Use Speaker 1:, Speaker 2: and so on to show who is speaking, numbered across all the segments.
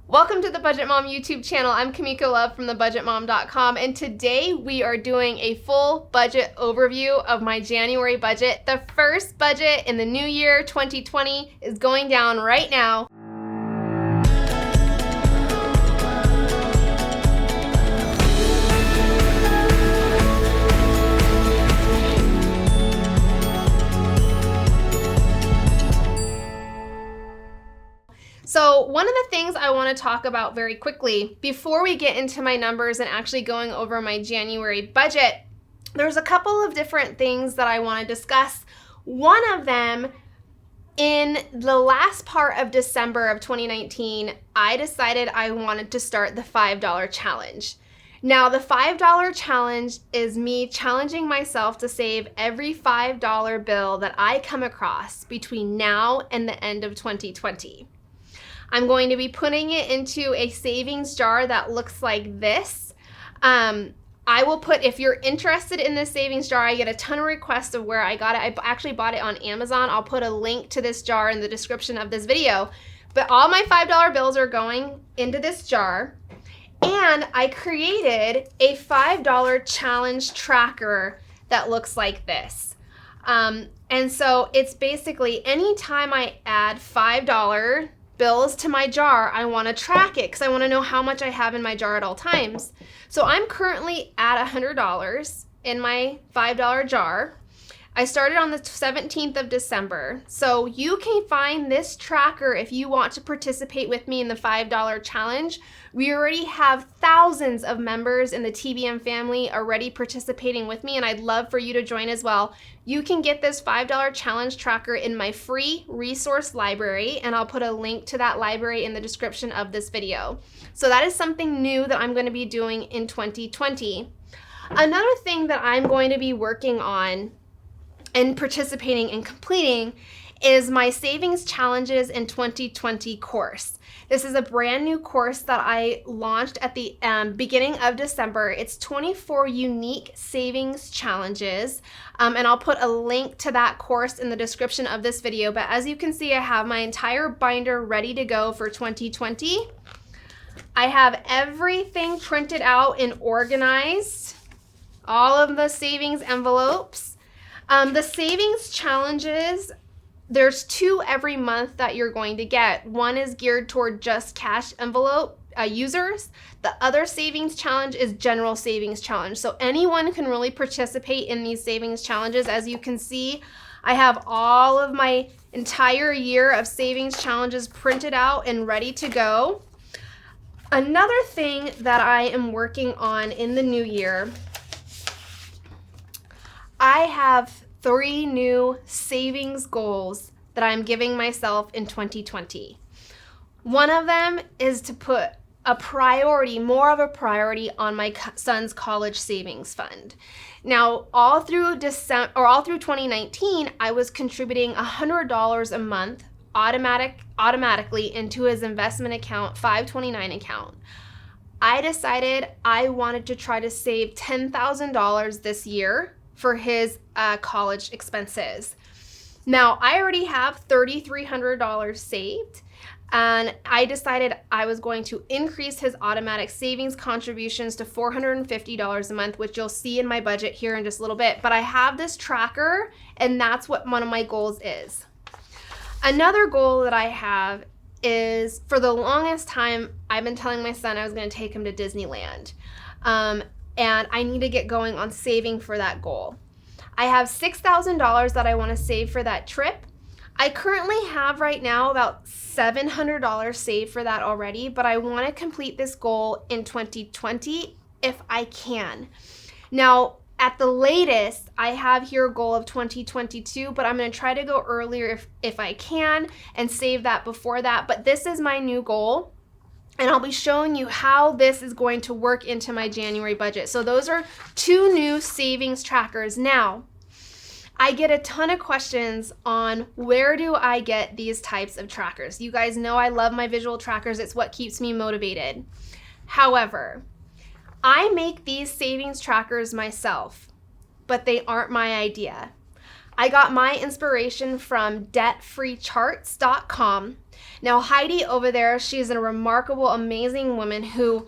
Speaker 1: Welcome to the Budget Mom YouTube channel. I'm Kamiko Love from thebudgetmom.com, and today we are doing a full budget overview of my January budget. The first budget in the new year 2020 is going down right now. So one of the things I want to talk about very quickly before we get into my numbers and actually going over my January budget, there's a couple of different things that I want to discuss. One of them, in the last part of December of 2019, I decided I wanted to start the $5 challenge. Now, the $5 challenge is me challenging myself to save every $5 bill that I come across between now and the end of 2020. I'm going to be putting it into a savings jar that looks like this. I will put, if you're interested in this savings jar, I get a ton of requests of where I got it. I actually bought it on Amazon. I'll put a link to this jar in the description of this video. But all my $5 bills are going into this jar. And I created a $5 challenge tracker that looks like this. And so it's basically anytime I add $5 bills to my jar, I want to track it because I want to know how much I have in my jar at all times. So I'm currently at $100 in my $5 jar. I started on the 17th of December. So you can find this tracker if you want to participate with me in the $5 challenge. We already have thousands of members in the TBM family already participating with me, and I'd love for you to join as well. You can get this $5 challenge tracker in my free resource library, and I'll put a link to that library in the description of this video. So that is something new that I'm going to be doing in 2020. Another thing that I'm going to be working on and participating and completing is my Savings Challenges in 2020 course. This is a brand new course that I launched at the beginning of December. It's 24 unique savings challenges, and I'll put a link to that course in the description of this video. But as you can see, I have my entire binder ready to go for 2020. I have everything printed out and organized, all of the savings envelopes. The savings challenges, there's 2 every month that you're going to get. One is geared toward just cash envelope users. The other savings challenge is general savings challenge. So anyone can really participate in these savings challenges. As you can see, I have all of my entire year of savings challenges printed out and ready to go. Another thing that I am working on in the new year, I have 3 new savings goals that I'm giving myself in 2020. One of them is to put a priority, more of a priority on my son's college savings fund. Now, all through 2019, I was contributing $100 a month automatically into his investment account, 529 account. I decided I wanted to try to save $10,000 this year for his college expenses. Now, I already have $3,300 saved, and I decided I was going to increase his automatic savings contributions to $450 a month, which you'll see in my budget here in just a little bit. But I have this tracker, and that's what one of my goals is. Another goal that I have is, for the longest time, I've been telling my son I was going to take him to Disneyland. And I need to get going on saving for that goal. I have $6,000 that I want to save for that trip. I currently have right now about $700 saved for that already, but I want to complete this goal in 2020 if I can. Now, at the latest, I have here a goal of 2022, but I'm going to try to go earlier if I can and save that before that. But this is my new goal, and I'll be showing you how this is going to work into my January budget. So those are 2 new savings trackers. Now, I get a ton of questions on where do I get these types of trackers. You guys know I love my visual trackers. It's what keeps me motivated. However, I make these savings trackers myself, but they aren't my idea. I got my inspiration from debtfreecharts.com. Now, Heidi over there, she's a remarkable, amazing woman who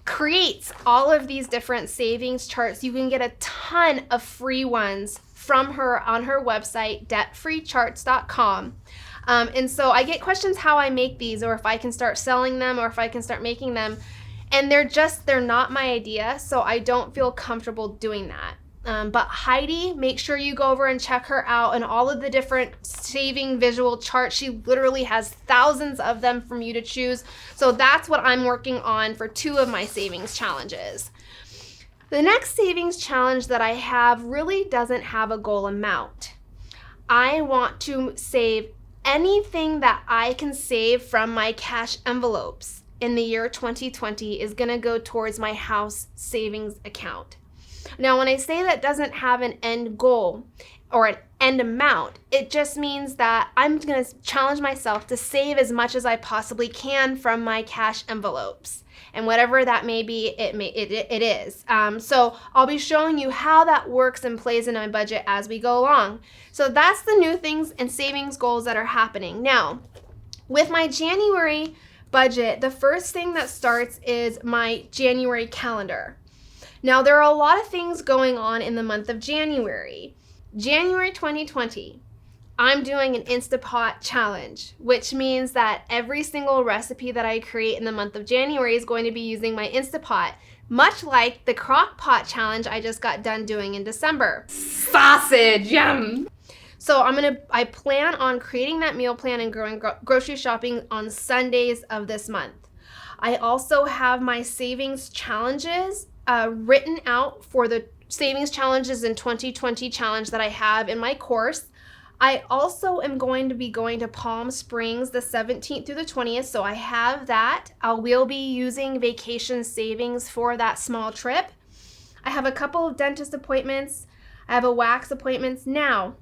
Speaker 1: creates all of these different savings charts. You can get a ton of free ones from her on her website, debtfreecharts.com. And so I get questions how I make these, or if I can start selling them, or if I can start making them. And they're not my idea, so I don't feel comfortable doing that. But Heidi, make sure you go over and check her out and all of the different saving visual charts. She literally has thousands of them from you to choose. So that's what I'm working on for 2 of my savings challenges. The next savings challenge that I have really doesn't have a goal amount. I want to save anything that I can save from my cash envelopes in the year 2020 is going to go towards my house savings account. Now, when I say that doesn't have an end goal or an end amount, it just means that I'm going to challenge myself to save as much as I possibly can from my cash envelopes. And whatever that may be, it is. So I'll be showing you how that works and plays in my budget as we go along. So that's the new things and savings goals that are happening. Now, with my January budget, the first thing that starts is my January calendar. Now, there are a lot of things going on in the month of January. January 2020, I'm doing an Instapot challenge, which means that every single recipe that I create in the month of January is going to be using my Instapot, much like the crock pot challenge I just got done doing in December. Sausage, yum! So I plan on creating that meal plan and going grocery shopping on Sundays of this month. I also have my savings challenges written out for the savings challenges in 2020 challenge that I have in my course. I also am going to be going to Palm Springs the 17th through the 20th, so I have that. I will be using vacation savings for that small trip. I have a couple of dentist appointments. I have a wax appointments. Now,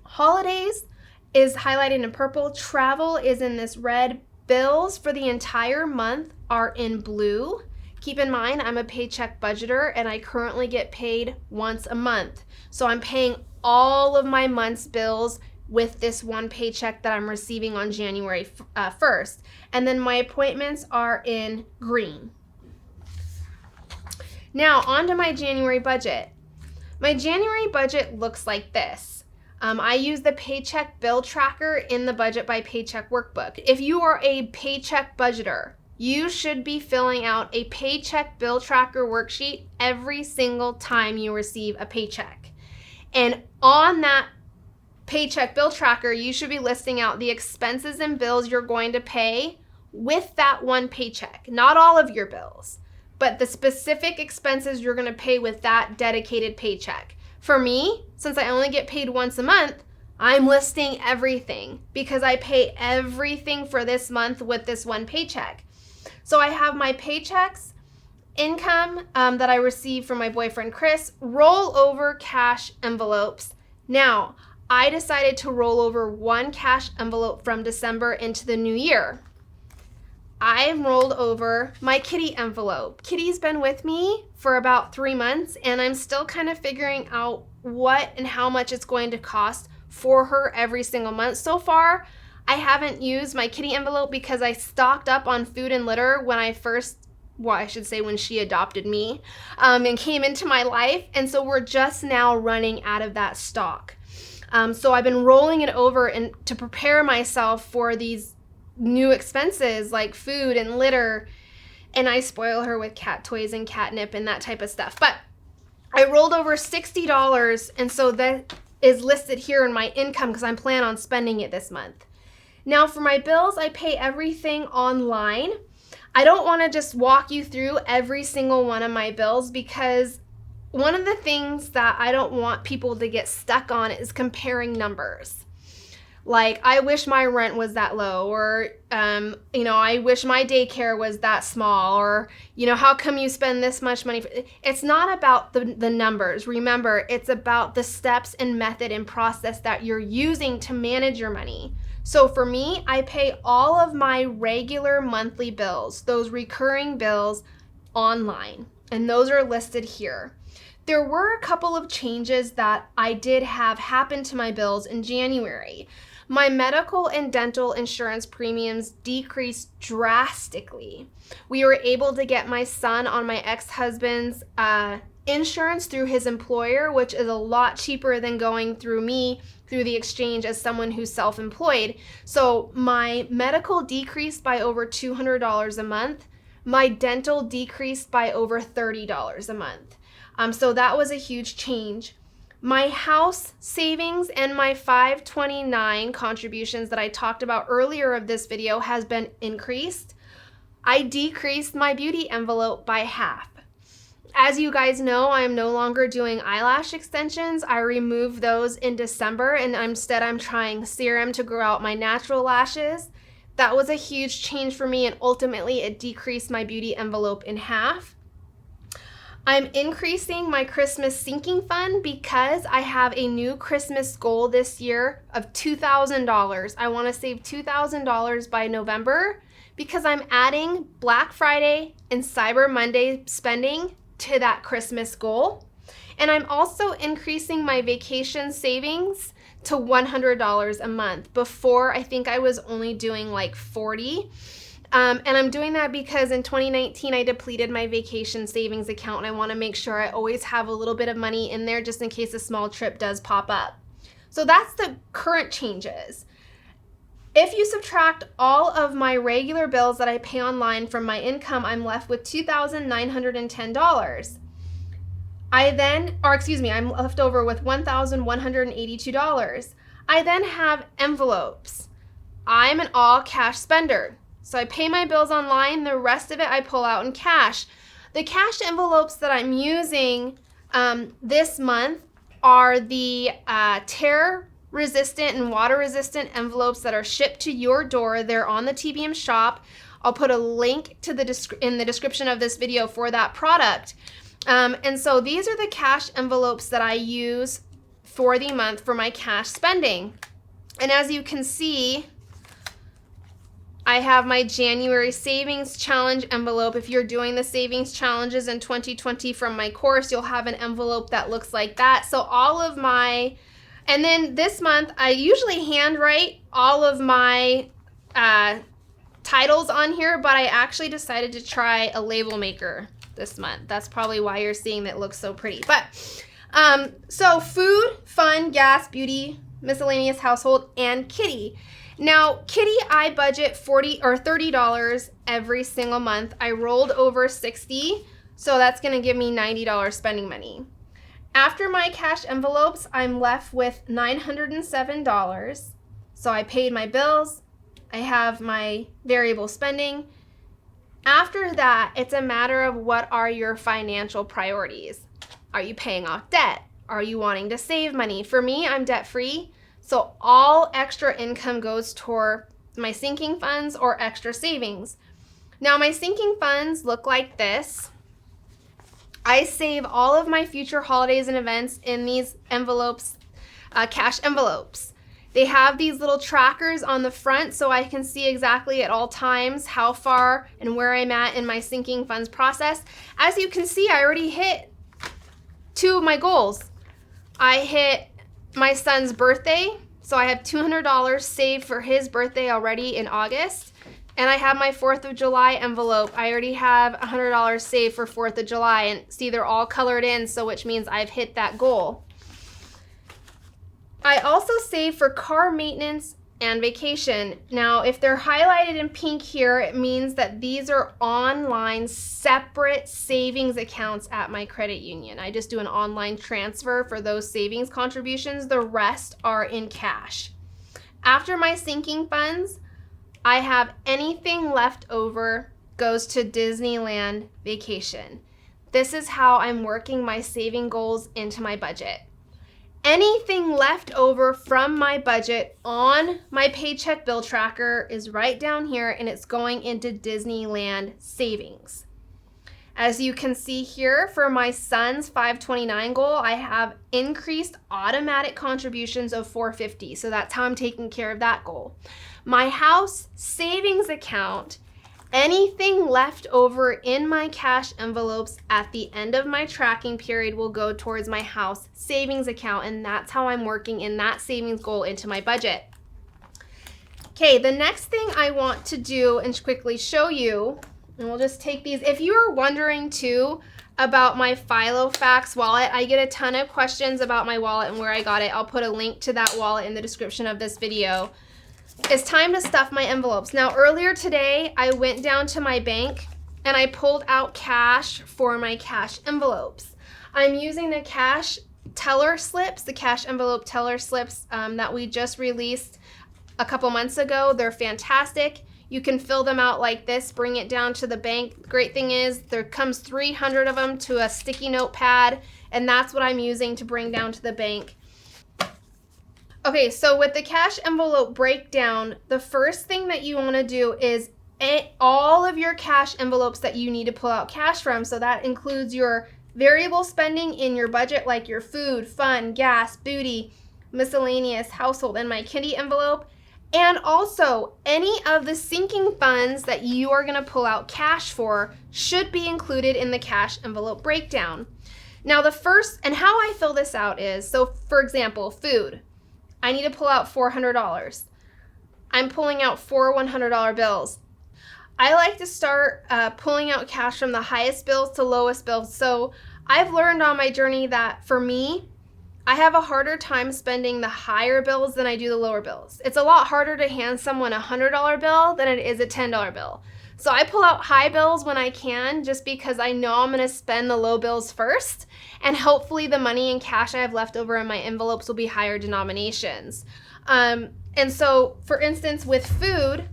Speaker 1: holidays is highlighted in purple. Travel is in this red. Bills for the entire month are in blue. Keep in mind, I'm a paycheck budgeter and I currently get paid once a month. So I'm paying all of my month's bills with this one paycheck that I'm receiving on January 1st. And then my appointments are in green. Now, on to my January budget. My January budget looks like this. I use the Paycheck Bill Tracker in the Budget by Paycheck workbook. If you are a paycheck budgeter, you should be filling out a Paycheck Bill Tracker worksheet every single time you receive a paycheck. And on that Paycheck Bill Tracker, you should be listing out the expenses and bills you're going to pay with that one paycheck. Not all of your bills, but the specific expenses you're going to pay with that dedicated paycheck. For me, since I only get paid once a month, I'm listing everything because I pay everything for this month with this one paycheck. So I have my paychecks, income that I receive from my boyfriend Chris, roll over cash envelopes. Now, I decided to roll over one cash envelope from December into the new year. I rolled over my Kitty envelope. Kitty's been with me for about 3 months, and I'm still kind of figuring out what and how much it's going to cost for her every single month. So far, I haven't used my Kitty envelope because I stocked up on food and litter when when she adopted me and came into my life. And so we're just now running out of that stock. So I've been rolling it over and to prepare myself for these new expenses like food and litter, and I spoil her with cat toys and catnip and that type of stuff. But I rolled over $60, and so that is listed here in my income because I'm planning on spending it this month. Now for my bills, I pay everything online. I don't want to just walk you through every single one of my bills because one of the things that I don't want people to get stuck on is comparing numbers. Like, I wish my rent was that low, or, I wish my daycare was that small, or, how come you spend this much money? It's not about the numbers. Remember, it's about the steps and method and process that you're using to manage your money. So for me, I pay all of my regular monthly bills, those recurring bills, online, and those are listed here. there were a couple of changes that I did have happen to my bills in January. My medical and dental insurance premiums decreased drastically. We were able to get my son on my ex-husband's insurance through his employer, which is a lot cheaper than going through me through the exchange as someone who's self-employed. So my medical decreased by over $200 a month. My dental decreased by over $30 a month. So that was a huge change. My house savings and my 529 contributions that I talked about earlier of this video has been increased. I decreased my beauty envelope by half. As you guys know, I'm no longer doing eyelash extensions. I removed those in December, and instead I'm trying serum to grow out my natural lashes. That was a huge change for me, and ultimately it decreased my beauty envelope in half. I'm increasing my Christmas sinking fund because I have a new Christmas goal this year of $2,000. I want to save $2,000 by November because I'm adding Black Friday and Cyber Monday spending to that Christmas goal. And I'm also increasing my vacation savings to $100 a month. Before, I think I was only doing like $40. And I'm doing that because in 2019, I depleted my vacation savings account, and I want to make sure I always have a little bit of money in there just in case a small trip does pop up. So that's the current changes. If you subtract all of my regular bills that I pay online from my income, I'm left with $2,910. I'm left over with $1,182. I then have envelopes. I'm an all cash spender. So I pay my bills online, the rest of it I pull out in cash. The cash envelopes that I'm using this month are the tear resistant and water resistant envelopes that are shipped to your door. They're on the TBM shop. I'll put a link to in the description of this video for that product. And so these are the cash envelopes that I use for the month for my cash spending. And as you can see, I have my January savings challenge envelope. If you're doing the savings challenges in 2020 from my course, you'll have an envelope that looks like that. So and then this month, I usually handwrite all of my titles on here, but I actually decided to try a label maker this month. That's probably why you're seeing that it looks so pretty. But so food, fun, gas, beauty, miscellaneous household, and kitty. Now, kitty, I budget $40 or $30 every single month. I rolled over $60, so that's going to give me $90 spending money. After my cash envelopes, I'm left with $907. So I paid my bills. I have my variable spending. After that, it's a matter of what are your financial priorities. Are you paying off debt? Are you wanting to save money? For me, I'm debt-free, so all extra income goes toward my sinking funds or extra savings. Now, my sinking funds look like this. I save all of my future holidays and events in these envelopes, cash envelopes. They have these little trackers on the front so I can see exactly at all times how far and where I'm at in my sinking funds process. As you can see, I already hit 2 of my goals. I hit my son's birthday, so I have $200 saved for his birthday already in August. And I have my 4th of July envelope. I already have $100 saved for 4th of July. And see, they're all colored in, so which means I've hit that goal. I also save for car maintenance and vacation. Now, if they're highlighted in pink here, it means that these are online separate savings accounts at my credit union. I just do an online transfer for those savings contributions. The rest are in cash. After my sinking funds, I have anything left over goes to Disneyland vacation. This is how I'm working my saving goals into my budget. Anything left over from my budget on my Paycheck bill tracker is right down here, and it's going into Disneyland savings. As you can see here, for my son's 529 goal, I have increased automatic contributions of $450. So that's how I'm taking care of that goal. My house savings account Anything left over in my cash envelopes at the end of my tracking period will go towards my house savings account, and that's how I'm working in that savings goal into my budget. Okay, the next thing I want to do and quickly show you, and we'll just take these. If you are wondering too about my Filofax wallet, I get a ton of questions about my wallet and where I got it. I'll put a link to that wallet in the description of this video. It's time to stuff my envelopes. Now, earlier today, I went down to my bank and I pulled out cash for my cash envelopes. I'm using the cash teller slips, the cash envelope teller slips that we just released a couple months ago. They're fantastic. You can fill them out like this, bring it down to the bank. Great thing is there comes 300 of them to a sticky note pad, and that's what I'm using to bring down to the bank. Okay, so with the cash envelope breakdown, the first thing that you want to do is all of your cash envelopes that you need to pull out cash from. So that includes your variable spending in your budget, like your food, fun, gas, booty, miscellaneous, household, and my kitty envelope. And also any of the sinking funds that you are going to pull out cash for should be included in the cash envelope breakdown. Now the first, and how I fill this out is, so for example, food. I need to pull out $400. I'm pulling out 4 $100 bills. I like to start pulling out cash from the highest bills to lowest bills. So I've learned on my journey that for me, I have a harder time spending the higher bills than I do the lower bills. It's a lot harder to hand someone a $100 bill than it is a $10 bill. So I pull out high bills when I can, just because I know I'm gonna spend the low bills first, and hopefully the money and cash I have left over in my envelopes will be higher denominations. And so, for instance, with food,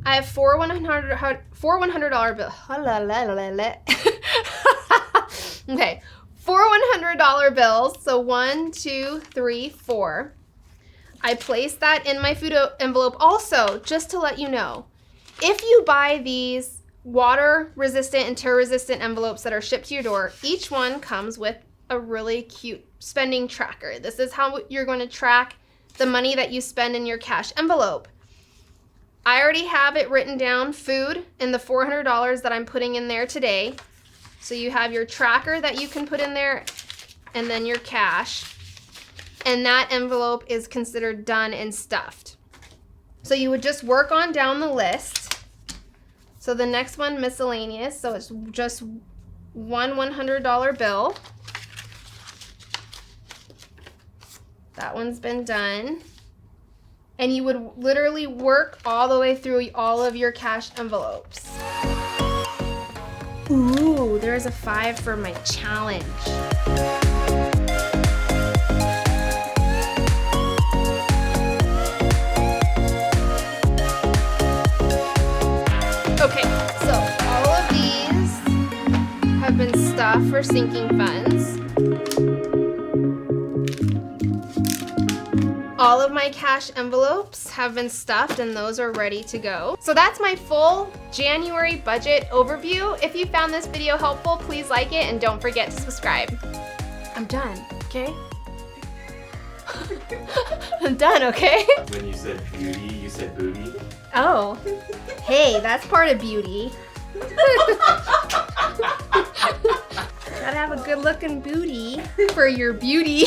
Speaker 1: I have 4 $100 bills. Okay, 4 $100 bills. So 1, 2, 3, 4. I place that in my food envelope. Also, just to let you know, if you buy these water resistant and tear resistant envelopes that are shipped to your door, each one comes with a really cute spending tracker. This is how you're going to track the money that you spend in your cash envelope. I already have it written down, food, and the $400 that I'm putting in there today. So you have your tracker that you can put in there, and then your cash. And that envelope is considered done and stuffed. So you would just work on down the list. So the next one, miscellaneous, so it's just 1 $100 bill. That one's been done. And you would literally work all the way through all of your cash envelopes. Ooh, there's a 5 for my challenge. Okay, so all of these have been stuffed for sinking funds. All of my cash envelopes have been stuffed and those are ready to go. So that's my full January budget overview. If you found this video helpful, please like it and don't forget to subscribe. I'm done, okay? I'm done, okay?
Speaker 2: When you said beauty, you said booty.
Speaker 1: Oh, hey, that's part of beauty. Gotta have a good looking booty for your beauty.